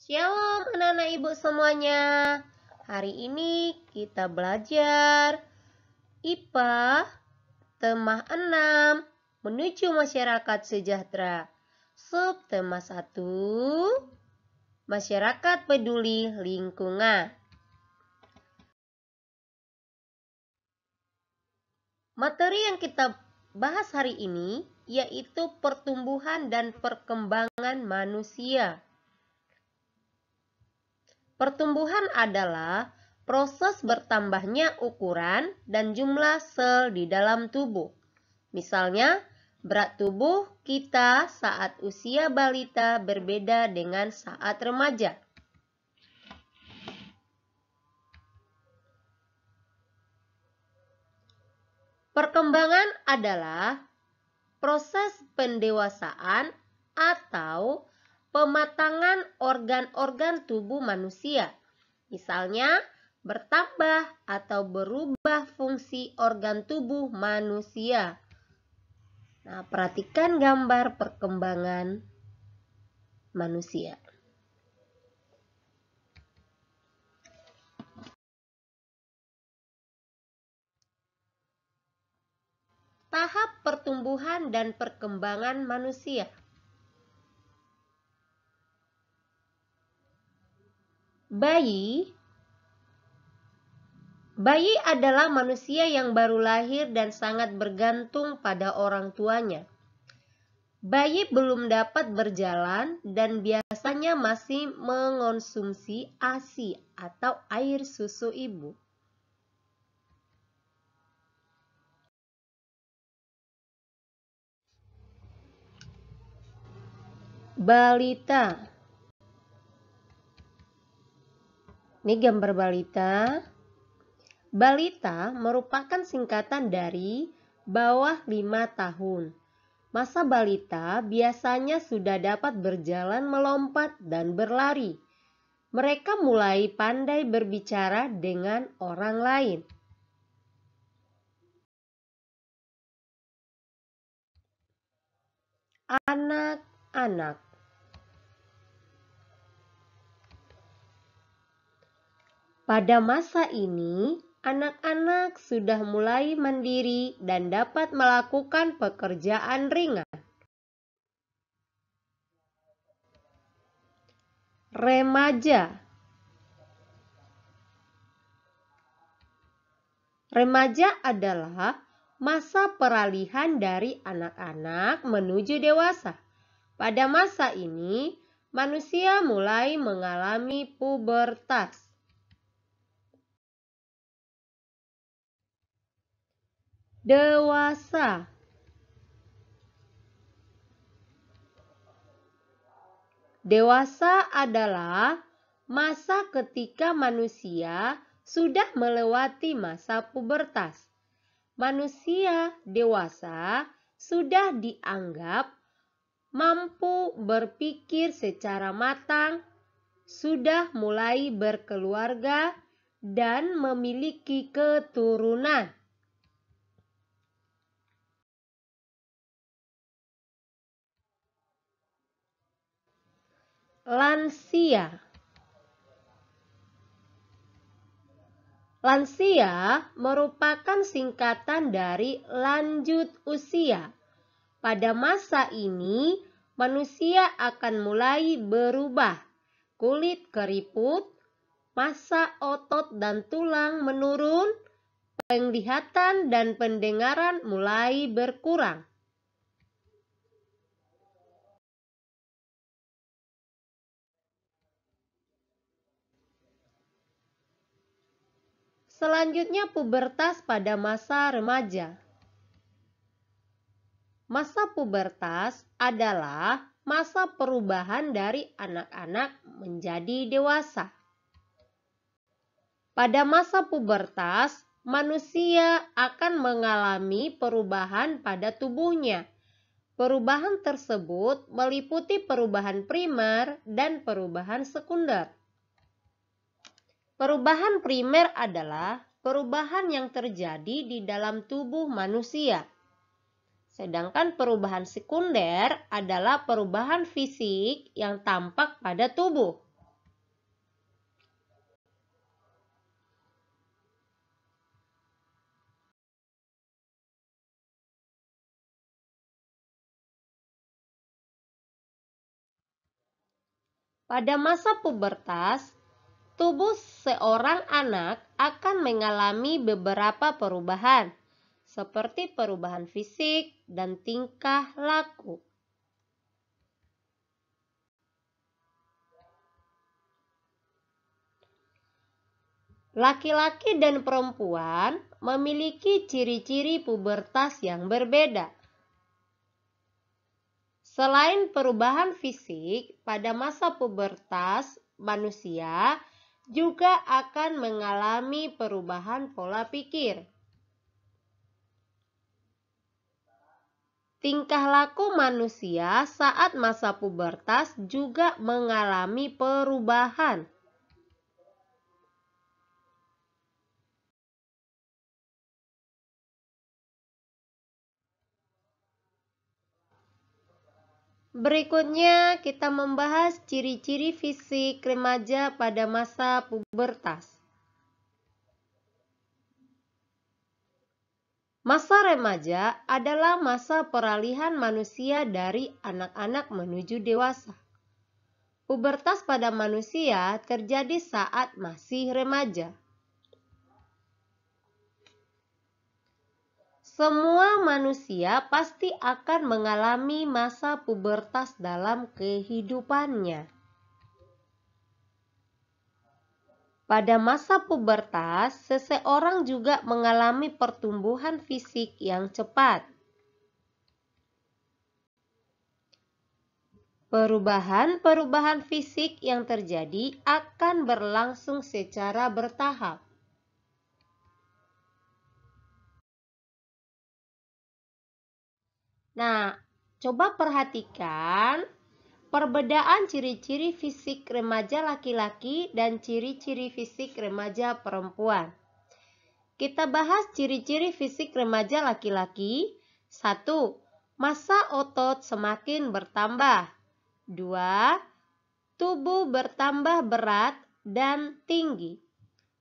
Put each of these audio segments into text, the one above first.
Shalom anak-anak ibu semuanya. Hari ini kita belajar IPA tema 6 menuju masyarakat sejahtera. Subtema 1 masyarakat peduli lingkungan. Materi yang kita bahas hari ini yaitu pertumbuhan dan perkembangan manusia. Pertumbuhan adalah proses bertambahnya ukuran dan jumlah sel di dalam tubuh. Misalnya, berat tubuh kita saat usia balita berbeda dengan saat remaja. Perkembangan adalah proses pendewasaan atau pematangan organ-organ tubuh manusia. Misalnya, bertambah atau berubah fungsi organ tubuh manusia. Nah, perhatikan gambar perkembangan manusia. Tahap pertumbuhan dan perkembangan manusia. Bayi adalah manusia yang baru lahir dan sangat bergantung pada orang tuanya. Bayi belum dapat berjalan dan biasanya masih mengonsumsi ASI atau air susu ibu. Balita. Ini gambar balita. Balita merupakan singkatan dari bawah 5 tahun. Masa balita biasanya sudah dapat berjalan, melompat, dan berlari. Mereka mulai pandai berbicara dengan orang lain. Anak-anak. Pada masa ini, anak-anak sudah mulai mandiri dan dapat melakukan pekerjaan ringan. Remaja. Remaja adalah masa peralihan dari anak-anak menuju dewasa. Pada masa ini, manusia mulai mengalami pubertas. Dewasa. Dewasa adalah masa ketika manusia sudah melewati masa pubertas. Manusia dewasa sudah dianggap mampu berpikir secara matang, sudah mulai berkeluarga, dan memiliki keturunan. Lansia. Lansia merupakan singkatan dari lanjut usia. Pada masa ini, manusia akan mulai berubah. Kulit keriput, massa otot dan tulang menurun, penglihatan dan pendengaran mulai berkurang. Selanjutnya pubertas pada masa remaja. Masa pubertas adalah masa perubahan dari anak-anak menjadi dewasa. Pada masa pubertas, manusia akan mengalami perubahan pada tubuhnya. Perubahan tersebut meliputi perubahan primer dan perubahan sekunder. Perubahan primer adalah perubahan yang terjadi di dalam tubuh manusia. Sedangkan perubahan sekunder adalah perubahan fisik yang tampak pada tubuh. Pada masa pubertas, tubuh seorang anak akan mengalami beberapa perubahan, seperti perubahan fisik dan tingkah laku. Laki-laki dan perempuan memiliki ciri-ciri pubertas yang berbeda. Selain perubahan fisik, pada masa pubertas, manusia juga akan mengalami perubahan pola pikir. Tingkah laku manusia saat masa pubertas juga mengalami perubahan. Berikutnya kita membahas ciri-ciri fisik remaja pada masa pubertas. Masa remaja adalah masa peralihan manusia dari anak-anak menuju dewasa. Pubertas pada manusia terjadi saat masih remaja. Semua manusia pasti akan mengalami masa pubertas dalam kehidupannya. Pada masa pubertas, seseorang juga mengalami pertumbuhan fisik yang cepat. Perubahan-perubahan fisik yang terjadi akan berlangsung secara bertahap. Nah, coba perhatikan perbedaan ciri-ciri fisik remaja laki-laki dan ciri-ciri fisik remaja perempuan. Kita bahas ciri-ciri fisik remaja laki-laki. 1. Massa otot semakin bertambah. 2. Tubuh bertambah berat dan tinggi.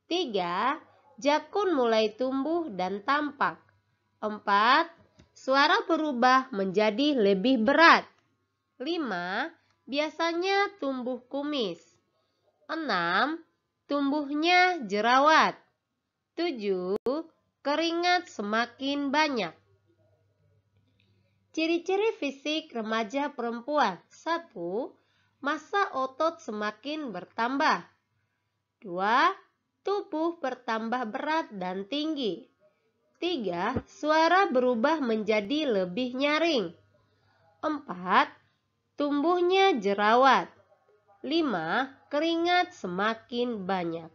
3. Jakun mulai tumbuh dan tampak. 4. Suara berubah menjadi lebih berat. 5. Biasanya tumbuh kumis. 6. Tumbuhnya jerawat. 7. Keringat semakin banyak. Ciri-ciri fisik remaja perempuan. 1. Massa otot semakin bertambah. 2. Tubuh bertambah berat dan tinggi. 3. Suara berubah menjadi lebih nyaring. 4. Tumbuhnya jerawat. 5. Keringat semakin banyak.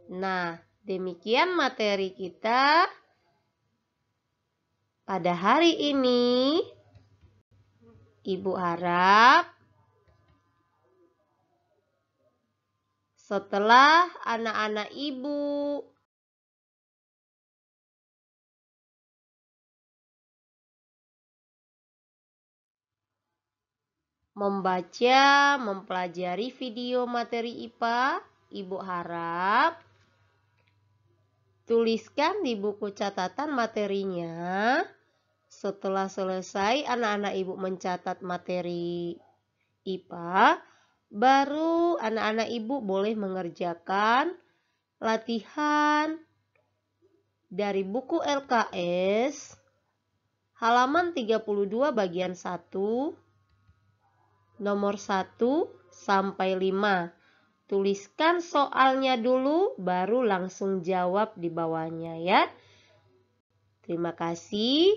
Nah, demikian materi kita pada hari ini. Ibu harap setelah anak-anak ibu membaca, mempelajari video materi IPA, ibu harap tuliskan di buku catatan materinya. Setelah selesai anak-anak ibu mencatat materi IPA, baru anak-anak ibu boleh mengerjakan latihan dari buku LKS halaman 32 bagian 1 nomor 1 sampai 5. Tuliskan soalnya dulu, baru langsung jawab di bawahnya ya. Terima kasih.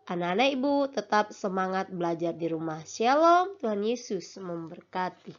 Anak-anak ibu tetap semangat belajar di rumah. Shalom, Tuhan Yesus memberkati.